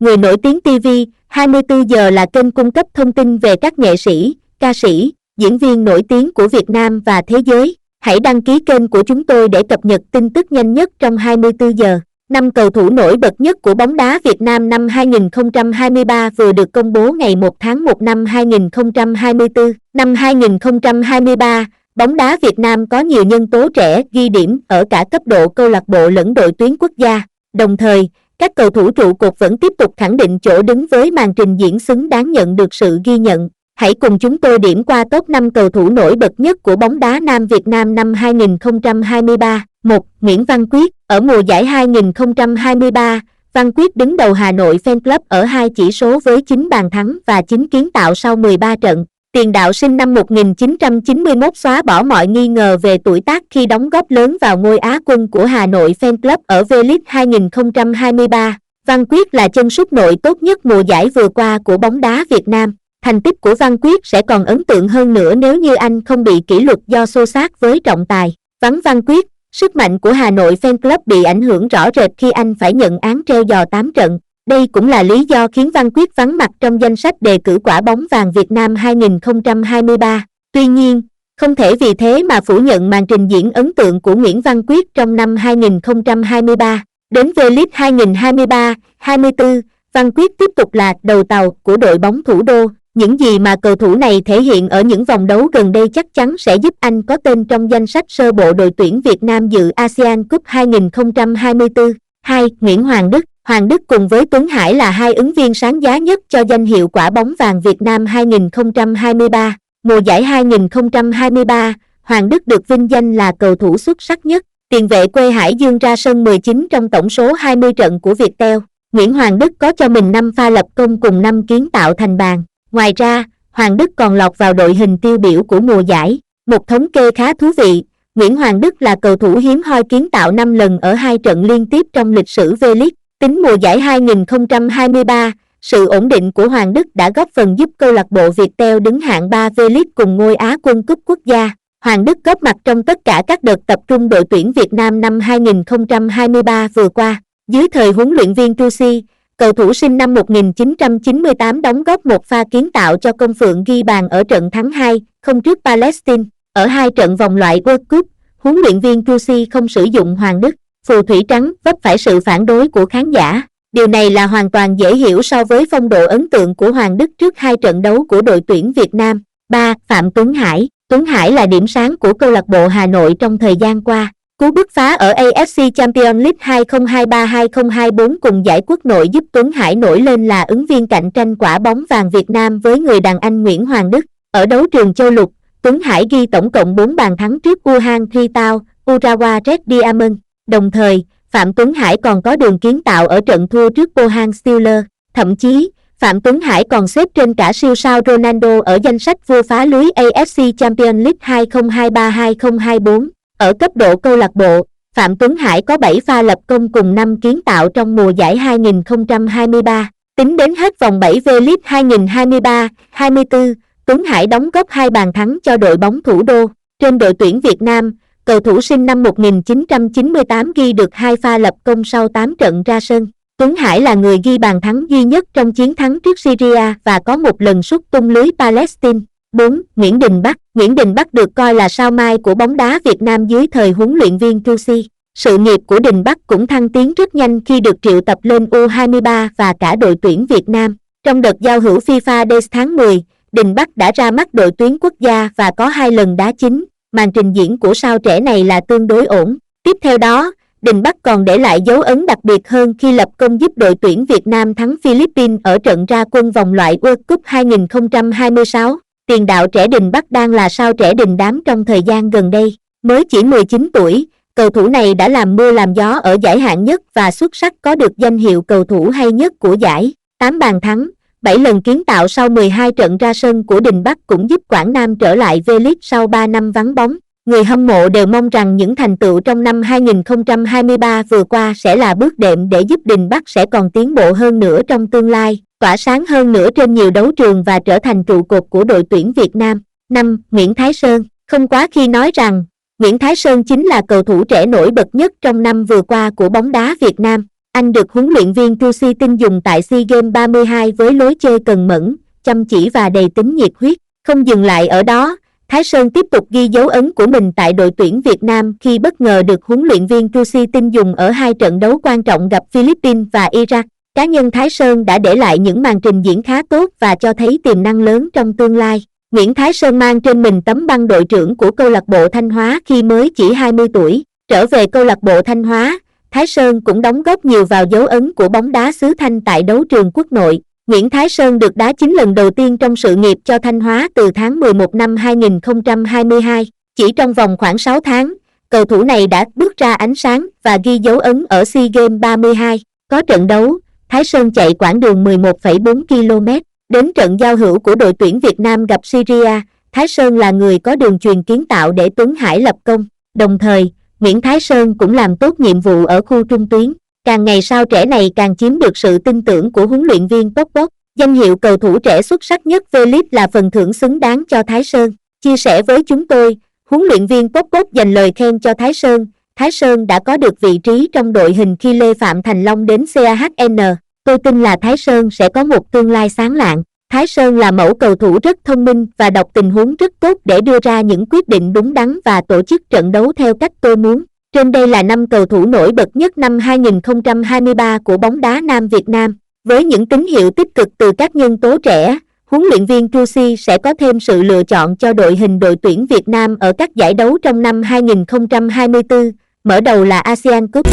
Người nổi tiếng TV 24 giờ là kênh cung cấp thông tin về các nghệ sĩ, ca sĩ, diễn viên nổi tiếng của Việt Nam và thế giới. Hãy đăng ký kênh của chúng tôi để cập nhật tin tức nhanh nhất trong 24 giờ. 5 cầu thủ nổi bật nhất của bóng đá Việt Nam năm 2023 vừa được công bố ngày 1 tháng 1 năm 2024. Năm 2023, bóng đá Việt Nam có nhiều nhân tố trẻ ghi điểm ở cả cấp độ câu lạc bộ lẫn đội tuyến quốc gia. Đồng thời, các cầu thủ trụ cột vẫn tiếp tục khẳng định chỗ đứng với màn trình diễn xứng đáng nhận được sự ghi nhận. Hãy cùng chúng tôi điểm qua top 5 cầu thủ nổi bật nhất của bóng đá nam Việt Nam năm 2023. 1. Nguyễn Văn Quyết. Ở mùa giải 2023, Văn Quyết đứng đầu Hà Nội Fan Club ở 2 chỉ số với 9 bàn thắng và 9 kiến tạo sau 13 trận. Tiền đạo sinh năm 1991 xóa bỏ mọi nghi ngờ về tuổi tác khi đóng góp lớn vào ngôi Á quân của Hà Nội Fan Club ở V-League 2023. Văn Quyết là chân sút nội tốt nhất mùa giải vừa qua của bóng đá Việt Nam. Thành tích của Văn Quyết sẽ còn ấn tượng hơn nữa nếu như anh không bị kỷ luật do xô xát với trọng tài. Vắng Văn Quyết, sức mạnh của Hà Nội Fan Club bị ảnh hưởng rõ rệt khi anh phải nhận án treo giò 8 trận. Đây cũng là lý do khiến Văn Quyết vắng mặt trong danh sách đề cử quả bóng vàng Việt Nam 2023. Tuy nhiên, không thể vì thế mà phủ nhận màn trình diễn ấn tượng của Nguyễn Văn Quyết trong năm 2023. Đến V-League 2023-24, Văn Quyết tiếp tục là đầu tàu của đội bóng thủ đô. Những gì mà cầu thủ này thể hiện ở những vòng đấu gần đây chắc chắn sẽ giúp anh có tên trong danh sách sơ bộ đội tuyển Việt Nam dự ASEAN Cup 2024. 2. Nguyễn Hoàng Đức. Hoàng Đức cùng với Tuấn Hải là hai ứng viên sáng giá nhất cho danh hiệu quả bóng vàng Việt Nam 2023. Mùa giải 2023, Hoàng Đức được vinh danh là cầu thủ xuất sắc nhất. Tiền vệ quê Hải Dương ra sân 19 trong tổng số 20 trận của Viettel. Nguyễn Hoàng Đức có cho mình 5 pha lập công cùng 5 kiến tạo thành bàn. Ngoài ra, Hoàng Đức còn lọt vào đội hình tiêu biểu của mùa giải. Một thống kê khá thú vị, Nguyễn Hoàng Đức là cầu thủ hiếm hoi kiến tạo 5 lần ở 2 trận liên tiếp trong lịch sử V-League. Tính mùa giải 2023, sự ổn định của Hoàng Đức đã góp phần giúp câu lạc bộ Viettel đứng hạng 3 V-League cùng ngôi Á quân cúp quốc gia. Hoàng Đức góp mặt trong tất cả các đợt tập trung đội tuyển Việt Nam năm 2023 vừa qua. Dưới thời huấn luyện viên Tusi, cầu thủ sinh năm 1998 đóng góp một pha kiến tạo cho Công Phượng ghi bàn ở trận thắng 2-0 trước Palestine. Ở 2 trận vòng loại World Cup, huấn luyện viên Tusi không sử dụng Hoàng Đức. Phù thủy trắng vấp phải sự phản đối của khán giả. Điều này là hoàn toàn dễ hiểu so với phong độ ấn tượng của Hoàng Đức trước 2 trận đấu của đội tuyển Việt Nam. 3. Phạm Tuấn Hải. Tuấn Hải là điểm sáng của câu lạc bộ Hà Nội trong thời gian qua. Cú bứt phá ở AFC Champions League 2023-2024 cùng giải quốc nội giúp Tuấn Hải nổi lên là ứng viên cạnh tranh quả bóng vàng Việt Nam với người đàn anh Nguyễn Hoàng Đức. Ở đấu trường châu lục, Tuấn Hải ghi tổng cộng 4 bàn thắng trước Wuhan Threetown, Urawa Red Diamond. Đồng thời, Phạm Tuấn Hải còn có đường kiến tạo ở trận thua trước Pohang Steelers. Thậm chí, Phạm Tuấn Hải còn xếp trên cả siêu sao Ronaldo ở danh sách vua phá lưới AFC Champions League 2023-2024. Ở cấp độ câu lạc bộ, Phạm Tuấn Hải có 7 pha lập công cùng 5 kiến tạo trong mùa giải 2023. Tính đến hết vòng 7 V-League 2023-24, Tuấn Hải đóng góp 2 bàn thắng cho đội bóng thủ đô. Trên đội tuyển Việt Nam, cầu thủ sinh năm 1998 ghi được 2 pha lập công sau 8 trận ra sân. Tuấn Hải là người ghi bàn thắng duy nhất trong chiến thắng trước Syria và có một lần sút tung lưới Palestine. 4. Nguyễn Đình Bắc. Nguyễn Đình Bắc được coi là sao mai của bóng đá Việt Nam dưới thời huấn luyện viên Tusi. Sự nghiệp của Đình Bắc cũng thăng tiến rất nhanh khi được triệu tập lên U23 và cả đội tuyển Việt Nam. Trong đợt giao hữu FIFA Days tháng 10, Đình Bắc đã ra mắt đội tuyển quốc gia và có 2 lần đá chính. Màn trình diễn của sao trẻ này là tương đối ổn. Tiếp theo đó, Đình Bắc còn để lại dấu ấn đặc biệt hơn khi lập công giúp đội tuyển Việt Nam thắng Philippines ở trận ra quân vòng loại World Cup 2026. Tiền đạo trẻ Đình Bắc đang là sao trẻ đình đám trong thời gian gần đây. Mới chỉ 19 tuổi, cầu thủ này đã làm mưa làm gió ở giải hạng nhất và xuất sắc có được danh hiệu cầu thủ hay nhất của giải. 8 bàn thắng, 7 lần kiến tạo sau 12 trận ra sân của Đình Bắc cũng giúp Quảng Nam trở lại V-League sau 3 năm vắng bóng. Người hâm mộ đều mong rằng những thành tựu trong năm 2023 vừa qua sẽ là bước đệm để giúp Đình Bắc sẽ còn tiến bộ hơn nữa trong tương lai, tỏa sáng hơn nữa trên nhiều đấu trường và trở thành trụ cột của đội tuyển Việt Nam. 5. Nguyễn Thái Sơn. Không quá khi nói rằng, Nguyễn Thái Sơn chính là cầu thủ trẻ nổi bật nhất trong năm vừa qua của bóng đá Việt Nam. Anh được huấn luyện viên Trusi tin dùng tại SEA Games 32 với lối chơi cần mẫn, chăm chỉ và đầy tính nhiệt huyết. Không dừng lại ở đó, Thái Sơn tiếp tục ghi dấu ấn của mình tại đội tuyển Việt Nam khi bất ngờ được huấn luyện viên Trusi tin dùng ở hai trận đấu quan trọng gặp Philippines và Iraq. Cá nhân Thái Sơn đã để lại những màn trình diễn khá tốt và cho thấy tiềm năng lớn trong tương lai. Nguyễn Thái Sơn mang trên mình tấm băng đội trưởng của câu lạc bộ Thanh Hóa khi mới chỉ 20 tuổi. Trở về câu lạc bộ Thanh Hóa, Thái Sơn cũng đóng góp nhiều vào dấu ấn của bóng đá xứ Thanh tại đấu trường quốc nội. Nguyễn Thái Sơn được đá 9 lần đầu tiên trong sự nghiệp cho Thanh Hóa từ tháng 11 năm 2022. Chỉ trong vòng khoảng 6 tháng, cầu thủ này đã bước ra ánh sáng và ghi dấu ấn ở SEA Games 32. Có trận đấu, Thái Sơn chạy quãng đường 11,4 km. Đến trận giao hữu của đội tuyển Việt Nam gặp Syria, Thái Sơn là người có đường chuyền kiến tạo để Tuấn Hải lập công. Đồng thời, Nguyễn Thái Sơn cũng làm tốt nhiệm vụ ở khu trung tuyến. Càng ngày sau trẻ này càng chiếm được sự tin tưởng của huấn luyện viên Pop. Danh hiệu cầu thủ trẻ xuất sắc nhất V-League là phần thưởng xứng đáng cho Thái Sơn. Chia sẻ với chúng tôi, huấn luyện viên Pop dành lời khen cho Thái Sơn. Thái Sơn đã có được vị trí trong đội hình khi Lê Phạm Thành Long đến CAHN. Tôi tin là Thái Sơn sẽ có một tương lai sáng lạng. Thái Sơn là mẫu cầu thủ rất thông minh và đọc tình huống rất tốt để đưa ra những quyết định đúng đắn và tổ chức trận đấu theo cách tôi muốn. Trên đây là 5 cầu thủ nổi bật nhất năm 2023 của bóng đá nam Việt Nam. Với những tín hiệu tích cực từ các nhân tố trẻ, huấn luyện viên Trusi sẽ có thêm sự lựa chọn cho đội hình đội tuyển Việt Nam ở các giải đấu trong năm 2024. Mở đầu là ASEAN Cup.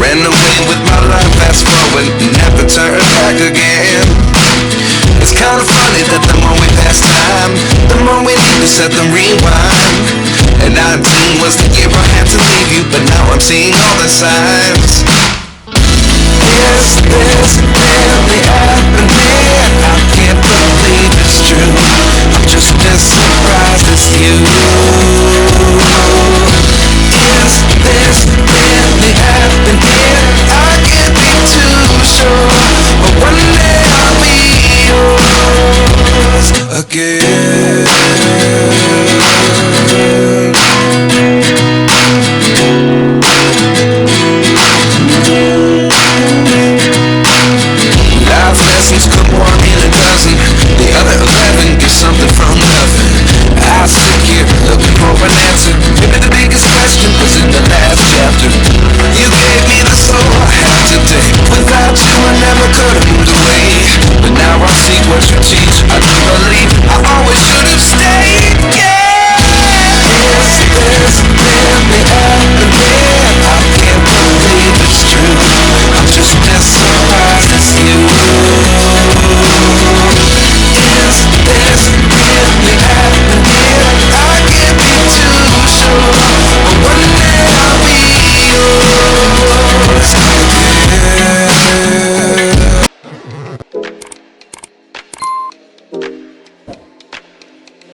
It's kind of funny that the more we pass time, the more we need to set the rewind. And 19 was the year I had to leave you, but now I'm seeing all the signs. Yes,